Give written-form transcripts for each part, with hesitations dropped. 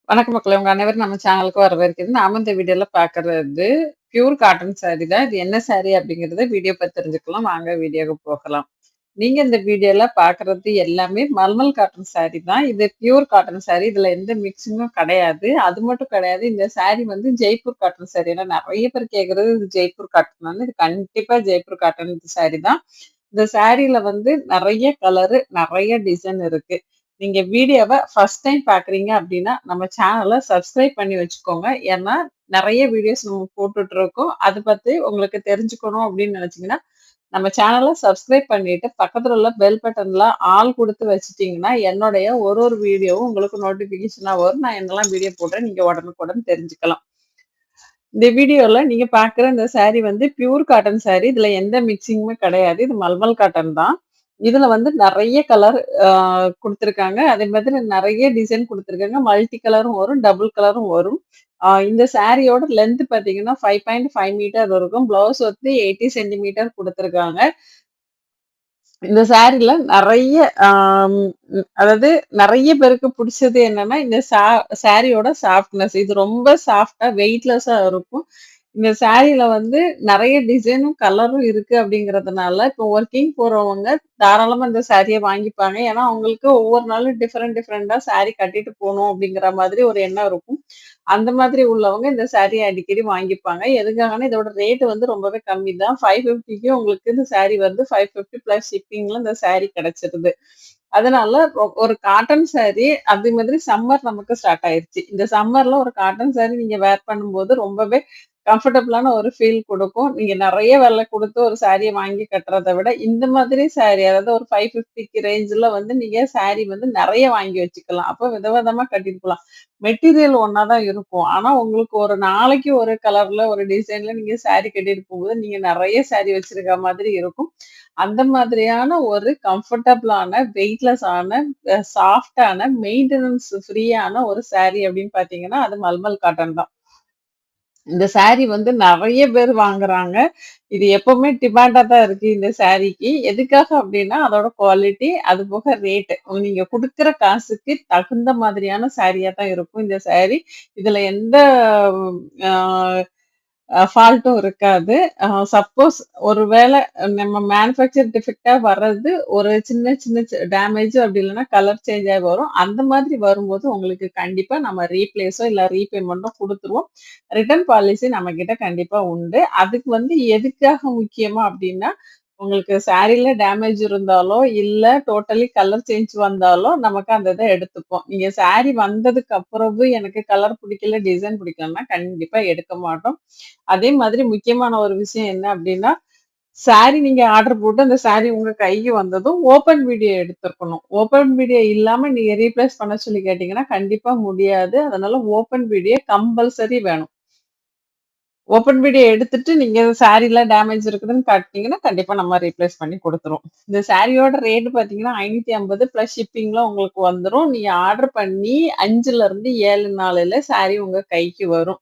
வணக்கம் மக்களே! உங்க அனைவரும் நம்ம சேனலுக்கு வரவேற்கிறது. நாம இந்த வீடியோல பார்க்கறது பியூர் காட்டன் சாரி தான். இது என்ன சாரி அப்படிங்கிறத வீடியோ பார்த்து தெரிஞ்சுக்கலாம். வாங்க வீடியோக்கு போகலாம். நீங்க இந்த வீடியோல பார்க்கறது எல்லாமே மல்மல் காட்டன் சாரி தான். இது பியூர் காட்டன் சாரி. இதுல எந்த மிக்ஸிங்கும் கிடையாது. அது மட்டும் கிடையாது. இந்த சாரி வந்து ஜெய்ப்பூர் காட்டன் சாரி. ஏன்னா நெறைய பேர் கேட்கறது இது ஜெய்ப்பூர் காட்டனான்னு. இது கண்டிப்பா ஜெய்ப்பூர் காட்டன் சாரி தான். இந்த சாரில வந்து நெறைய கலரு, நெறைய டிசைன் இருக்கு. நீங்க வீடியோவ ஃபர்ஸ்ட் டைம் பார்க்குறீங்க அப்டின்னா, நம்ம சேனல சப்ஸ்கிரைப் பண்ணி வச்சுக்கோங்க. ஏன்னா, நெறைய வீடியோஸ் நம்ம போட்டுட்டு இருக்கோம். அது பத்தி உங்களுக்கு தெரிஞ்சுக்கணும் அப்டின்னு நெனச்சீங்கன்னா, நம்ம சேனல சப்ஸ்கிரைப் பண்ணிட்டு, பக்கத்துல உள்ள பெல் பட்டன்ல ஆல் குடுத்து வச்சுட்டீங்கன்னா, என்னுடைய ஒரு வீடியோவும் உங்களுக்கு நோட்டிஃபிகேஷனா வரும். நான் என்னெல்லாம் வீடியோ போடுறேன், நீங்க உடனுக்குடன் தெரிஞ்சுக்கலாம். இந்த வீடியோல நீங்க பார்க்குற இந்த சாரி வந்து பியூர் காட்டன் சாரி. இதுல எந்த மிக்ஸிங்குமே கிடையாது. இது மல்மல் காட்டன் தான். இதுல வந்து நெறைய கலர் அ குடுத்துருக்காங்க. அதே மாதிரி நெறைய டிசைன் குடுத்துருக்காங்க. மல்டி கலரும் வரும், டபுள் கலரும் வரும். இந்த சாரியோட லென்த் பார்த்தீங்கன்னா, 5.5 மீட்டர் இருக்கும். ப்ளவுஸ் வந்து 80 சென்டிமீட்டர் குடுத்துருக்காங்க. இந்த சாரில நெறைய ஆம் அதாவது நெறைய பேருக்கு புடிச்சது என்னன்னா, இந்த சாரியோட சாஃப்ட்னஸ். இது ரொம்ப சாஃப்ட்டா, வெயிட்லெஸ்ஸா இருக்கும். இந்த சாரில வந்து நெறைய டிசைனும், கலரும் இருக்கு அப்படிங்கிறதுனால, இப்போ ஒர்க்கிங் போறவங்க தாராளமா இந்த சாரிய வாங்கிப்பாங்க. ஏன்னா, அவங்களுக்கு ஒவ்வொரு நாளும் டிஃபரெண்டா சாரி கட்டிட்டு போணும் அப்படிங்கிற மாதிரி ஒரு எண்ணம் இருக்கும். அந்த மாதிரி உள்ளவங்க இந்த சாரிய அடிக்கடி வாங்கிப்பாங்க. எதுக்காகன்னா, இதோட ரேட் வந்து ரொம்பவே கம்மி தான். 550க்கு உங்களுக்கு இந்த சாரி வந்து 550 பிளஸ் ஷிப்பிங்ல இந்த சாரி கிடைச்சிருது. அதனால ஒரு காட்டன் சாரி அதே மாதிரி சம்மர் நமக்கு ஸ்டார்ட் ஆயிருச்சு. இந்த சம்மர்ல ஒரு காட்டன் சாரி நீங்க வேர் பண்ணும்போது ரொம்பவே கம்ஃபர்டபுளான ஒரு ஃபீல் குடுக்கும். நீங்க நெறைய வெல குடுத்து ஒரு சாரிய வாங்கி கட்டுறத விட, இந்த மாதிரி சாரி அதாவது ஒரு 550க்கு ரேஞ்சுல வந்து நீங்க சாரி வந்து நெறைய வாங்கி வச்சுக்கலாம். அப்ப விதவிதமா கட்டிட்டு போலாம். மெட்டீரியல் ஒண்ணா தான் இருக்கும். ஆனா, உங்களுக்கு ஒரு நாளைக்கு ஒரு கலர்ல, ஒரு டிசைன்ல நீங்க சாரி கட்டிட்டு போகும்போது, நீங்க நெறைய சாரி வச்சிருக்க மாதிரி இருக்கும். அந்த மாதிரியான ஒரு கம்ஃபர்டபுளான, வெயிட்லெஸ் ஆன, சாஃப்ட்டான, மெயின்டனன்ஸ் ஃப்ரீயான ஒரு சாரி அப்படின்னு பார்த்தீங்கன்னா, அது மல்மல் காட்டன் தான். இந்த சாரி வந்து நெறைய பேர் வாங்குறாங்க. இது எப்பவுமே டிமாண்டா தான் இருக்கு இந்த சாரிக்கு. எதுக்காக அப்டின்னா, அதோட குவாலிட்டி, அது போக ரேட். நீங்க குடுக்குற காசுக்கு தகுந்த மாதிரியான சாரியா தான் இருக்கும் இந்த சாரி. இதுல எந்த அ ஃபால்ட்டும் இருக்காது. சப்போஸ் ஒரு வேள நம்ம மேனுஃபேக்சர் டிஃபெக்ட்டா வர்றது ஒரு சின்ன சின்ன டேமேஜ் அப்படி இல்லன்னா கலர் சேஞ்ச் ஆகி வரும். அந்த மாதிரி வரும்போது உங்களுக்கு கண்டிப்பா நம்ம ரீப்ளேஸோ இல்ல ரீபேமெண்ட்டோ குடுத்துருவோம். ரிட்டர்ன் பாலிசி நம்மகிட்ட கண்டிப்பா உண்டு. அதுக்கு வந்து எதுக்காக முக்கியமா அப்டின்னா, உங்களுக்கு சாரீல டேமேஜ் இருந்தாலோ, இல்ல டோட்டலி கலர் சேஞ்ச் வந்தாலோ, நமக்கு அந்த இத எடுத்துப்போம். நீங்க சாரி வந்ததுக்கு அப்புறவு எனக்கு கலர் பிடிக்கல, டிசைன் பிடிக்கலன்னா கண்டிப்பா எடுக்க மாட்டோம். அதே மாதிரி முக்கியமான ஒரு விஷயம் என்ன அப்டின்னா, சாரி நீங்க ஆர்டர் போட்டு அந்த சாரி உங்க கைக்கு வந்ததும் ஓப்பன் வீடியோ எடுத்திருக்கணும். ஓப்பன் வீடியோ இல்லாம நீங்க ரீப்ளேஸ் பண்ண சொல்லி கேட்டீங்கன்னா, கண்டிப்பா முடியாது. அதனால ஓப்பன் வீடியோ கம்பல்சரி வேணும். ஓப்பன் வீடியோ எடுத்துட்டு நீங்க சாரில டேமேஜ் இருக்குதுன்னு காட்டுனீங்கன்னா, கண்டிப்பா நம்ம ரீப்ளேஸ் பண்ணி குடுத்துருவோம். இந்த சாரியோட ரேட் பார்த்தீங்கன்னா, 550 பிளஸ் ஷிப்பிங்ல உங்களுக்கு வந்துரும். நீங்க ஆர்டர் பண்ணி 5லருந்து 7 நாளுல சாரி உங்க கைக்கு வரும்.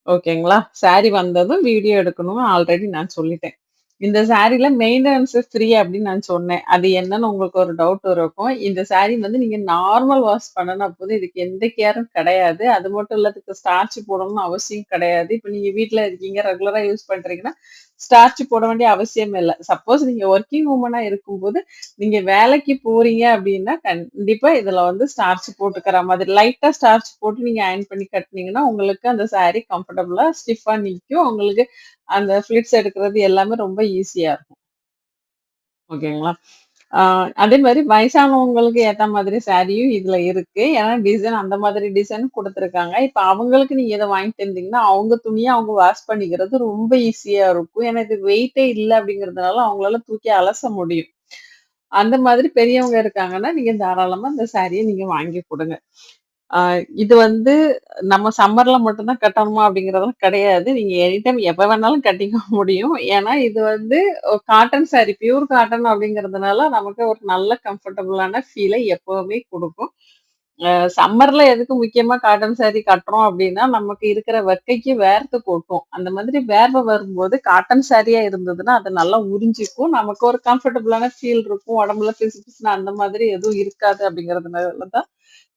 ஓகேங்களா? சாரி வந்ததும் வீடியோ எடுக்கணும்னு ஆல்ரெடி நான் சொல்லிட்டேன். இந்த சாரில மெயின்டனன்ஸ் ஃப்ரீ அப்படின்னு நான் சொன்னேன். அது என்னன்னு உங்களுக்கு ஒரு டவுட் இருக்கும். இந்த சாரி வந்து நீங்க நார்மல் வாஷ் பண்ணுனா போதும். இதுக்கு எந்த கேரும் கிடையாது. அது மட்டும் இல்ல இதுக்கு ஸ்டார்ச் போடணும்னு அவசியம் கிடையாது. இப்ப நீங்க வீட்ல இருக்கீங்க, ரெகுலரா யூஸ் பண்றீங்கன்னா, ஸ்டார்ச் போட வேண்டிய அவசியமே இல்ல. சப்போஸ் நீங்க வொர்க்கிங் வுமனா இருக்கும்போது, நீங்க வேலைக்கு போறீங்க அப்படின்னா, கண்டிப்பா இதுல வந்து ஸ்டார்ச் போட்டுக்கிற மாதிரி லைட்டா ஸ்டார்ச் போட்டு நீங்க அயர்ன் பண்ணி கட்டுனீங்கன்னா, உங்களுக்கு அந்த சாரி கம்ஃபர்டபுளா ஸ்டிஃப்பா நிக்கும். உங்களுக்கு அந்த ஃபிளிட்ஸ் எடுக்கிறது எல்லாமே ரொம்ப ஈஸியா இருக்கும். ஓகேங்களா? ஆ அதே மாரி வயசானவங்களுக்கு ஏத்த மாதிரி சாரியும் இதுல இருக்கு. ஏன்னா டிசைன் அந்த மாதிரி டிசைன் குடுத்துருக்காங்க. இப்ப அவங்களுக்கு நீங்க இத வாங்கி தந்தீங்கன்னா, அவங்க துணிய அவங்க வாஷ் பண்ணிக்கிறது ரொம்ப ஈஸியா இருக்கும். ஏன்னா இது வெயிட்டே இல்ல அப்படிங்கிறதுனால அவங்களால தூக்கி அலச முடியும். அந்த மாதிரி பெரியவங்க இருக்காங்கன்னா, நீங்க தாராளமா இந்த சாரிய நீங்க வாங்கி குடுங்க. ஆ இது வந்து நம்ம சம்மர்ல மட்டும் தான் கட்டணுமா அப்படிங்கிறதெல்லாம் கிடையாது. நீங்க எனி டைம் எப்ப வேணாலும் கட்டிக்க முடியும். ஏன்னா இது வந்து காட்டன் சாரி, பியூர் காட்டன் அப்படிங்கிறதுனால நமக்கு ஒரு நல்ல கம்ஃபர்டபுளான ஃபீல எப்பவுமே குடுக்கும். சம்மர்ல எதுக்கு முக்கியமா காட்டன் சாரி கட்டுறோம் அப்படின்னா, நமக்கு இருக்கிற வெக்கைக்கு வேர்த்து கொட்டும். அந்த மாதிரி வேர்வை வரும்போது காட்டன் சாரியா இருந்ததுன்னா, அது நல்லா உறிஞ்சிக்கும். நமக்கு ஒரு கம்ஃபர்டபுளான ஃபீல் இருக்கும். உடம்புல பிசு பிசுன்னு அந்த மாதிரி எதுவும் இருக்காது அப்படிங்கிறதுனால தான்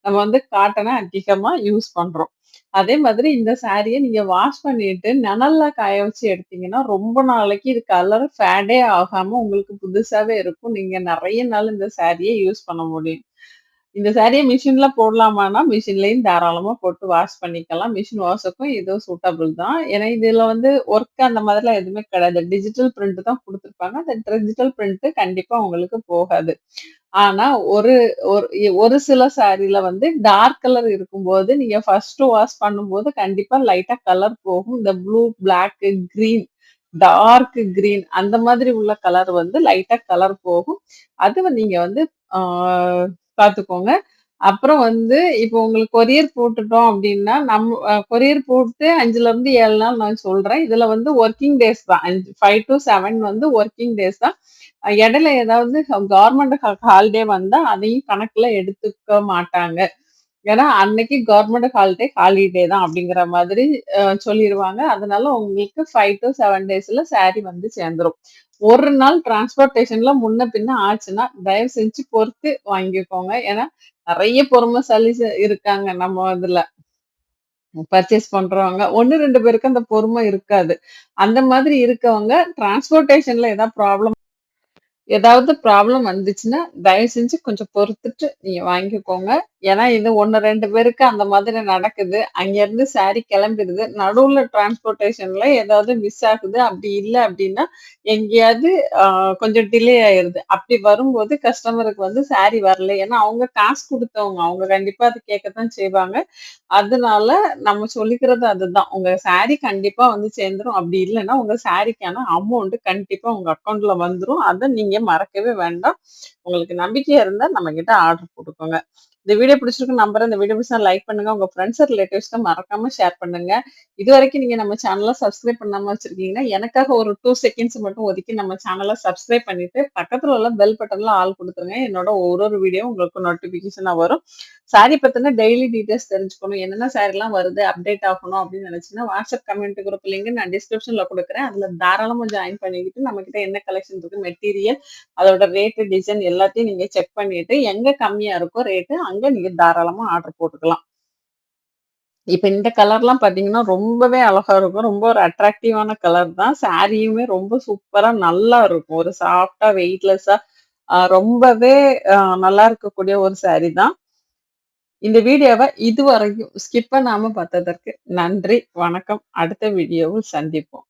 நம்ம வந்து காட்டன அதிகமா யூஸ் பண்றோம். அதே மாதிரி இந்த சாரிய நீங்க வாஷ் பண்ணிட்டு நிழல்ல காய வச்சு எடுத்தீங்கன்னா, ரொம்ப நாளைக்கு இது கலர் ஃபேடே ஆகாம உங்களுக்கு புதுசாவே இருக்கும். நீங்க நெறைய நாள் இந்த சாரிய யூஸ் பண்ண முடியும். இந்த சாரிய மிஷின்ல போடலாமான்னா, மிஷின்லயும் தாராளமா போட்டு வாஷ் பண்ணிக்கலாம். மிஷின் வாஷுக்கும் இதுவும் சூட்டபிள் தான். ஏன்னா, இதுல வந்து ஒர்க் அந்த மாதிரிலாம் எதுவுமே கிடையாது. டிஜிட்டல் பிரிண்ட் தான் குடுத்துருப்பாங்க. அந்த டிஜிட்டல் பிரிண்ட் கண்டிப்பா உங்களுக்கு போகாது. ஆனா, ஒரு ஒரு ஒரு சில சாரீல வந்து டார்க் கலர் இருக்கும்போது, நீங்க ஃபர்ஸ்ட் வாஷ் பண்ணும்போது கண்டிப்பா லைட்டா கலர் போகும். இந்த blue, black, green, dark green அந்த மாதிரி உள்ள கலர் வந்து லைட்டா கலர் போகும். அது நீங்க வந்து ஆ பாத்துக்கோங்க. அப்புறம் வந்து இப்போ உங்களுக்கு கொரியர் போட்டுட்டோம் அப்டின்னா, கொரியர் போட்டு 5லருந்து 7 நாள் நான் சொல்றேன். இதுல வந்து வொர்க்கிங் டேஸ் தான். 5 டூ 7 வந்து வொர்க்கிங் டேஸ் தான். இடையில ஏதாவது கவர்மெண்ட் ஹாலிடே வந்தா அதையும் கணக்குல எடுத்துக்க மாட்டாங்க. ஏன்னா, அன்னைக்கு கவர்மெண்ட் ஹாலிடே தான் அப்படிங்கிற மாதிரி சொல்லிருவாங்க. அதனால உங்களுக்கு 5 டூ 7 டேஸ்ல சாரி வந்து சேர்ந்துரும். ஒரு நாள் டிரான்ஸ்போர்டேஷன்ல முன்ன பின்ன ஆச்சுன்னா, தயவு செஞ்சு பொறுத்து வாங்கிக்கோங்க. ஏன்னா, நெறைய பொறுமைசாலி இருக்காங்க நம்ம இதுல. பர்ச்சேஸ் பண்றவங்க. 1, 2 பேருக்கு அந்த பொறுமை இருக்காது. அந்த மாதிரி இருக்கவங்க டிரான்ஸ்போர்டேஷன்ல ஏதாவது ப்ராப்ளம் வந்துச்சுன்னா, தயவு செஞ்சு கொஞ்சம் பொறுத்துட்டு நீங்க வாங்கிக்கோங்க. ஏன்னா, இது 1, 2 பேருக்கு அந்த மாதிரி நடக்குது. அங்கேருந்து சாரி கிளம்பிருது. நடுவுல டிரான்ஸ்போர்டேஷன்ல ஏதாவது மிஸ் ஆகுது. அப்படி இல்ல அப்படின்னா, எங்கேயாவது அ கொஞ்சம் டிலே ஆயிருது. அப்படி வரும்போது கஸ்டமருக்கு வந்து சாரி வரல. ஏன்னா, அவங்க காசு குடுத்தவங்க. அவங்க கண்டிப்பா அத கேட்கத்தான் செய்வாங்க. அதனால நம்ம சொல்லிக்கிறது அதுதான். உங்க சாரி கண்டிப்பா வந்து சேர்ந்துரும். அப்படி இல்லன்னா, உங்க சாரிக்கான அமௌண்ட் கண்டிப்பா உங்க அக்கவுண்ட்ல வந்துரும். அத நீங்க மறக்கவே வேண்டாம். உங்களுக்கு நம்பிக்கையா இருந்தா நம்மகிட்ட ஆர்டர் போட்டுக்கோங்க. இந்த வீடியோ பிடிச்சிருக்குன்னு நம்புறேன். இந்த வீடியோ பிடிச்சா லைக் பண்ணுங்க. உங்க ஃப்ரெண்ட்ஸ், ரிலேட்டிவ்ஸ்க்கு மறக்காம ஷேர் பண்ணுங்க. இதுவரைக்கும் நீங்க நம்ம சேனல சப்ஸ்கிரைப் பண்ணாம வச்சிருக்கீங்கன்னா, எனக்காக ஒரு 2 செகண்ட்ஸ் மட்டும் ஒதுக்கி நம்ம சேனல சப்ஸ்கிரைப் பண்ணிட்டு, பக்கத்துல உள்ள பெல் பட்டன்ல ஆல் குடுத்துருங்க. என்னோட ஒரு வீடியோ உங்களுக்கு நோட்டிஃபிகேஷனா வரும். சாரி பத்தின டெய்லி டீட்டெயில்ஸ் தெரிஞ்சுக்கணும். என்னென்ன சாரிலாம் வருது, அப்டேட் ஆகணும் அப்படின்னு நினைச்சீங்கன்னா, வாட்ஸ்அப் கம்யூனிட்டி குரூப் லிங்க் நான் டிஸ்கிரிப்ஷன்ல குடுக்குறேன். அதுல தாராளமா ஜாயின் பண்ணிக்கிட்டு, நம்மகிட்ட என்ன கலெக்ஷன் இருக்கு, மெட்டீரியல், அதோட ரேட்டு, டிசைன் எல்லாத்தையும் நீங்க செக் பண்ணிட்டு, எங்க கம்மியா இருக்கோ ரேட்டு, அங்க நீங்க தாராளமா ஆர்டர் போட்டுக்கலாம். இப்ப இந்த கலர்லாம் பார்த்தீங்கன்னா, ரொம்பவே அழகா இருக்கும். ரொம்ப ஒரு அட்ராக்டிவான கலர் தான். சாரியுமே ரொம்ப சூப்பரா நல்லா இருக்கும். ஒரு சாஃப்ட்டா, வெயிட்லெஸ்ஸா ரொம்பவே நல்லா இருக்கக்கூடிய ஒரு சாரி தான். இந்த வீடியோவ இதுவரைக்கும் ஸ்கிப் பண்ணாம பார்த்ததற்கு நன்றி. வணக்கம். அடுத்த வீடியோவில் சந்திப்போம்.